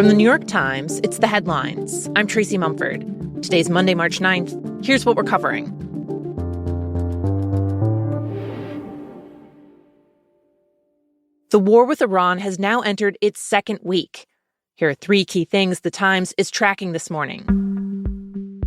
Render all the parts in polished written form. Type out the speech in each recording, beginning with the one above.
From the New York Times, it's The Headlines. I'm Tracy Mumford. Today's Monday, March 9th. Here's what we're covering. The war with Iran has now entered its second week. Here are three key things The Times is tracking this morning.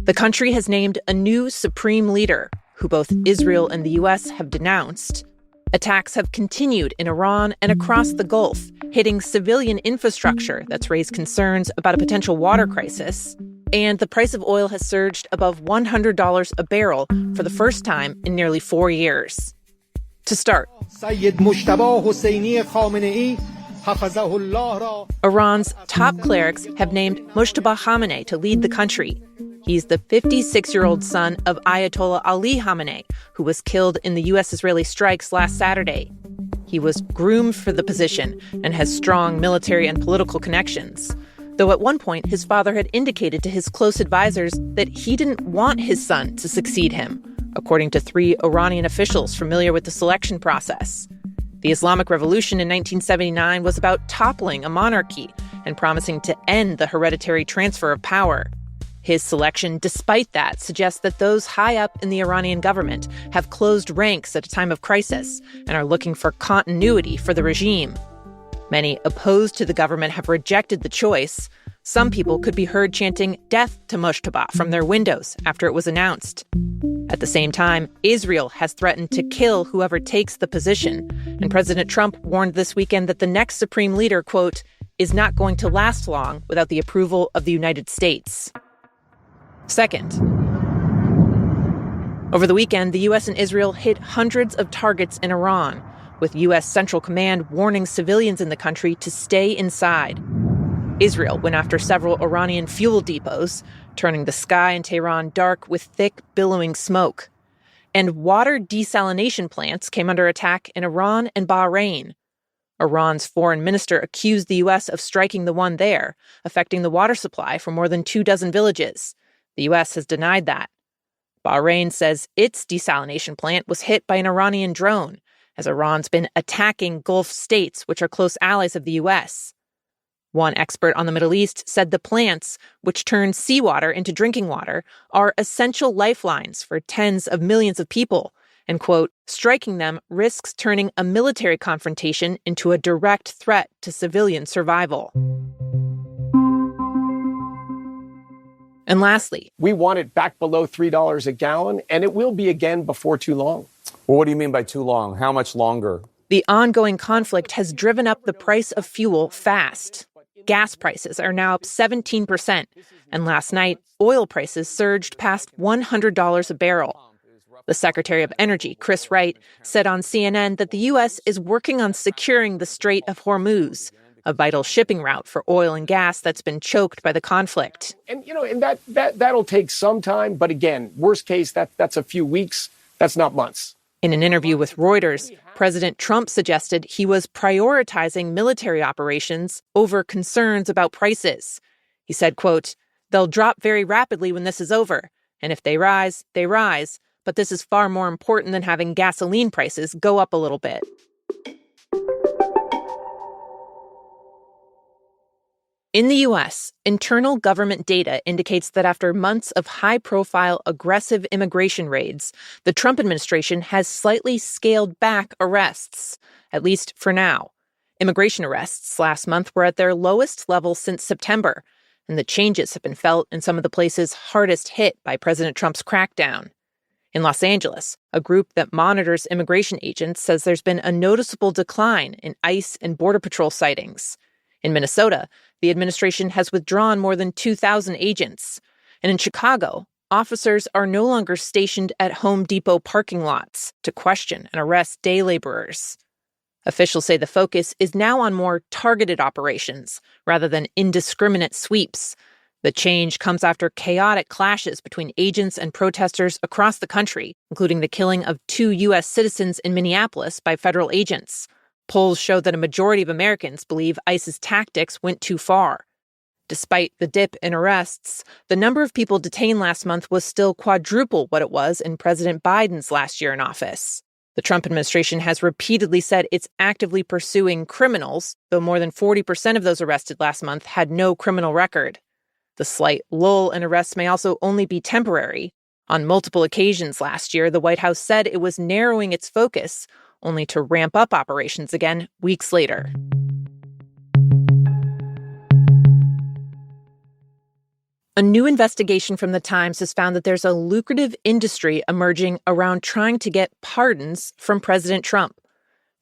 The country has named a new supreme leader, who both Israel and the U.S. have denounced. Attacks have continued in Iran and across the Gulf, hitting civilian infrastructure that's raised concerns about a potential water crisis. And the price of oil has surged above $100 a barrel for the first time in nearly 4 years. To start, Iran's top clerics have named Mojtaba Khamenei to lead the country. He's the 56-year-old son of Ayatollah Ali Khamenei, who was killed in the U.S.-Israeli strikes last Saturday. He was groomed for the position and has strong military and political connections, though at one point his father had indicated to his close advisors that he didn't want his son to succeed him, according to 3 Iranian officials familiar with the selection process. The Islamic Revolution in 1979 was about toppling a monarchy and promising to end the hereditary transfer of power. His selection, despite that, suggests that those high up in the Iranian government have closed ranks at a time of crisis and are looking for continuity for the regime. Many opposed to the government have rejected the choice. Some people could be heard chanting "Death to Mojtaba" from their windows after it was announced. At the same time, Israel has threatened to kill whoever takes the position, and President Trump warned this weekend that the next supreme leader, quote, is not going to last long without the approval of the United States. Second, over the weekend, the U.S. and Israel hit hundreds of targets in Iran, with U.S. Central Command warning civilians in the country to stay inside. Israel went after several Iranian fuel depots, turning the sky in Tehran dark with thick, billowing smoke. And water desalination plants came under attack in Iran and Bahrain. Iran's foreign minister accused the U.S. of striking the one there, affecting the water supply for more than 24 villages. The U.S. has denied that. Bahrain says its desalination plant was hit by an Iranian drone, as Iran's been attacking Gulf states, which are close allies of the U.S. One expert on the Middle East said the plants, which turn seawater into drinking water, are essential lifelines for tens of millions of people, and, quote, striking them risks turning a military confrontation into a direct threat to civilian survival. And lastly, we want it back below $3 a gallon, and it will be again before too long. Well, what do you mean by too long? How much longer? The ongoing conflict has driven up the price of fuel fast. Gas prices are now up 17%, and last night, oil prices surged past $100 a barrel. The Secretary of Energy, Chris Wright, said on CNN that the U.S. is working on securing the Strait of Hormuz, a vital shipping route for oil and gas that's been choked by the conflict. And, that'll take some time. But again, worst case, that's a few weeks. That's not months. In an interview with Reuters, President Trump suggested he was prioritizing military operations over concerns about prices. He said, quote, they'll drop very rapidly when this is over. And if they rise, they rise. But this is far more important than having gasoline prices go up a little bit. In the U.S., internal government data indicates that after months of high-profile, aggressive immigration raids, the Trump administration has slightly scaled back arrests, at least for now. Immigration arrests last month were at their lowest level since September, and the changes have been felt in some of the places hardest hit by President Trump's crackdown. In Los Angeles, a group that monitors immigration agents says there's been a noticeable decline in ICE and Border Patrol sightings. In Minnesota, the administration has withdrawn more than 2,000 agents. And in Chicago, officers are no longer stationed at Home Depot parking lots to question and arrest day laborers. Officials say the focus is now on more targeted operations rather than indiscriminate sweeps. The change comes after chaotic clashes between agents and protesters across the country, including the killing of 2 U.S. citizens in Minneapolis by federal agents. Polls show that a majority of Americans believe ICE's tactics went too far. Despite the dip in arrests, the number of people detained last month was still quadruple what it was in President Biden's last year in office. The Trump administration has repeatedly said it's actively pursuing criminals, though more than 40% of those arrested last month had no criminal record. The slight lull in arrests may also only be temporary. On multiple occasions last year, the White House said it was narrowing its focus, only to ramp up operations again weeks later. A new investigation from The Times has found that there's a lucrative industry emerging around trying to get pardons from President Trump.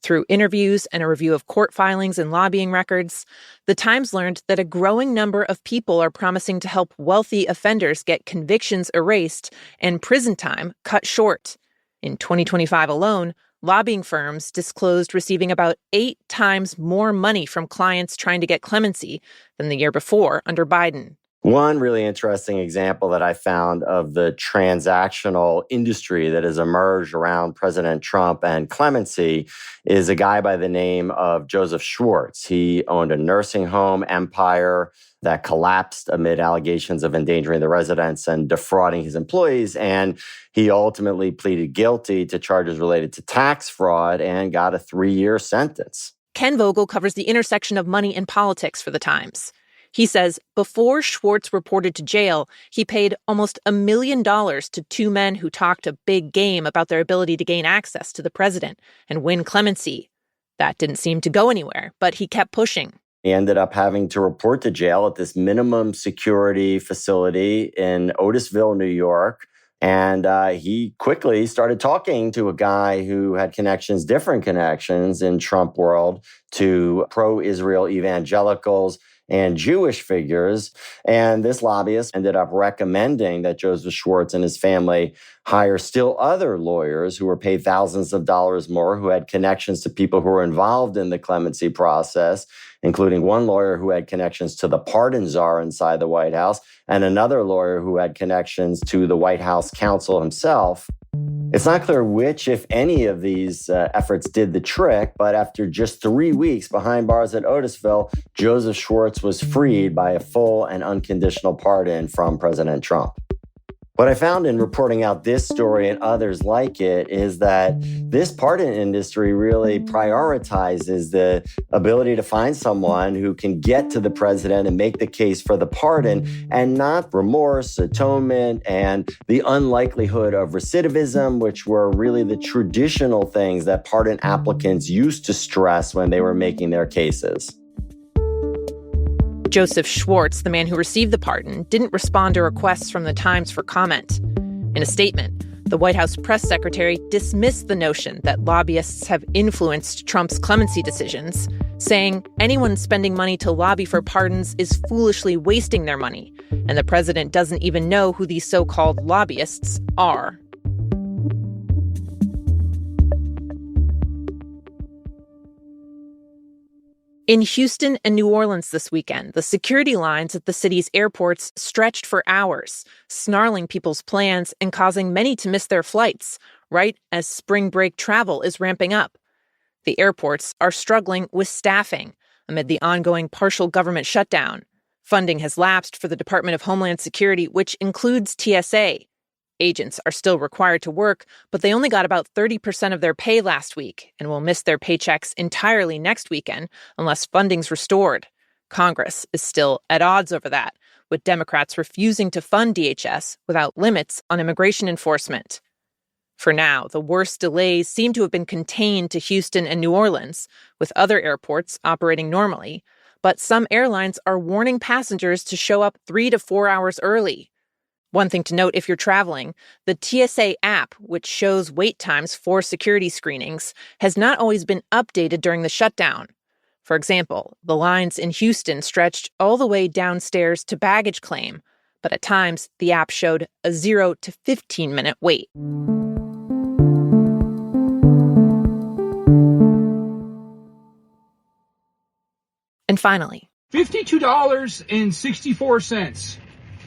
Through interviews and a review of court filings and lobbying records, The Times learned that a growing number of people are promising to help wealthy offenders get convictions erased and prison time cut short. In 2025 alone, lobbying firms disclosed receiving about 8 times more money from clients trying to get clemency than the year before under Biden. One really interesting example that I found of the transactional industry that has emerged around President Trump and clemency is a guy by the name of Joseph Schwartz. He owned a nursing home empire that collapsed amid allegations of endangering the residents and defrauding his employees. And he ultimately pleaded guilty to charges related to tax fraud and got a 3-year sentence. Ken Vogel covers the intersection of money and politics for The Times. He says before Schwartz reported to jail, he paid almost $1 million to 2 men who talked a big game about their ability to gain access to the president and win clemency. That didn't seem to go anywhere, but he kept pushing. He ended up having to report to jail at this minimum security facility in Otisville, New York. And he quickly started talking to a guy who had connections, different connections in Trump world, to pro-Israel evangelicals and Jewish figures. And this lobbyist ended up recommending that Joseph Schwartz and his family hire still other lawyers who were paid thousands of dollars more, who had connections to people who were involved in the clemency process, including one lawyer who had connections to the pardon czar inside the White House and another lawyer who had connections to the White House counsel himself. It's not clear which, if any, of these efforts did the trick, but after just 3 weeks behind bars at Otisville, Joseph Schwartz was freed by a full and unconditional pardon from President Trump. What I found in reporting out this story and others like it is that this pardon industry really prioritizes the ability to find someone who can get to the president and make the case for the pardon, and not remorse, atonement, and the unlikelihood of recidivism, which were really the traditional things that pardon applicants used to stress when they were making their cases. Joseph Schwartz, the man who received the pardon, didn't respond to requests from The Times for comment. In a statement, the White House press secretary dismissed the notion that lobbyists have influenced Trump's clemency decisions, saying anyone spending money to lobby for pardons is foolishly wasting their money, and the president doesn't even know who these so-called lobbyists are. In Houston and New Orleans this weekend, the security lines at the city's airports stretched for hours, snarling people's plans and causing many to miss their flights, right as spring break travel is ramping up. The airports are struggling with staffing amid the ongoing partial government shutdown. Funding has lapsed for the Department of Homeland Security, which includes TSA. Agents are still required to work, but they only got about 30% of their pay last week and will miss their paychecks entirely next weekend unless funding's restored. Congress is still at odds over that, with Democrats refusing to fund DHS without limits on immigration enforcement. For now, the worst delays seem to have been contained to Houston and New Orleans, with other airports operating normally, but some airlines are warning passengers to show up 3 to 4 hours early. One thing to note if you're traveling, the TSA app, which shows wait times for security screenings, has not always been updated during the shutdown. For example, the lines in Houston stretched all the way downstairs to baggage claim, but at times the app showed a 0 to 15-minute wait. And finally, $52.64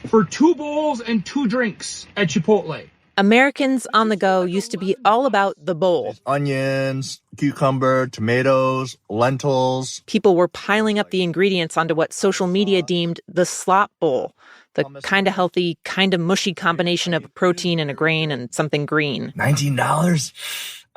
for 2 bowls and 2 drinks at Chipotle. Americans on the go used to be all about the bowl. Onions, cucumber, tomatoes, lentils. People were piling up the ingredients onto what social media deemed the slop bowl, the kind of healthy, kind of mushy combination of a protein and a grain and something green. $19?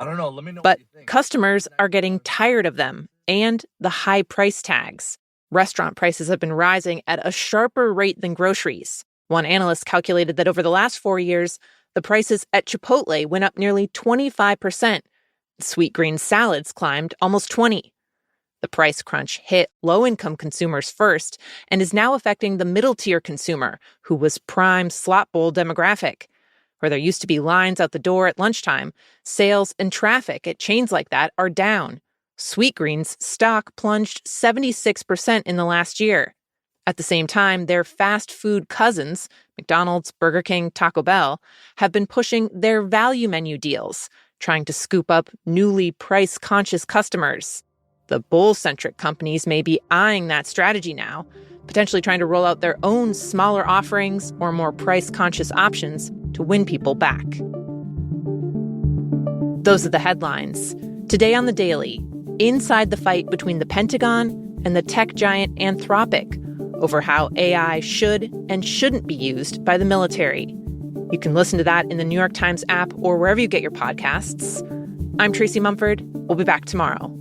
I don't know. Let me know But what you think. customers are getting tired of them and the high price tags. Restaurant prices have been rising at a sharper rate than groceries. One analyst calculated that over the last 4 years, the prices at Chipotle went up nearly 25%. Sweet green salads climbed almost 20%. The price crunch hit low-income consumers first and is now affecting the middle-tier consumer, who was prime slop bowl demographic. Where there used to be lines out the door at lunchtime, sales and traffic at chains like that are down. Sweetgreen's stock plunged 76% in the last year. At the same time, their fast food cousins, McDonald's, Burger King, Taco Bell, have been pushing their value menu deals, trying to scoop up newly price-conscious customers. The bowl-centric companies may be eyeing that strategy now, potentially trying to roll out their own smaller offerings or more price-conscious options to win people back. Those are the headlines. Today on The Daily, inside the fight between the Pentagon and the tech giant Anthropic over how AI should and shouldn't be used by the military. You can listen to that in the New York Times app or wherever you get your podcasts. I'm Tracy Mumford. We'll be back tomorrow.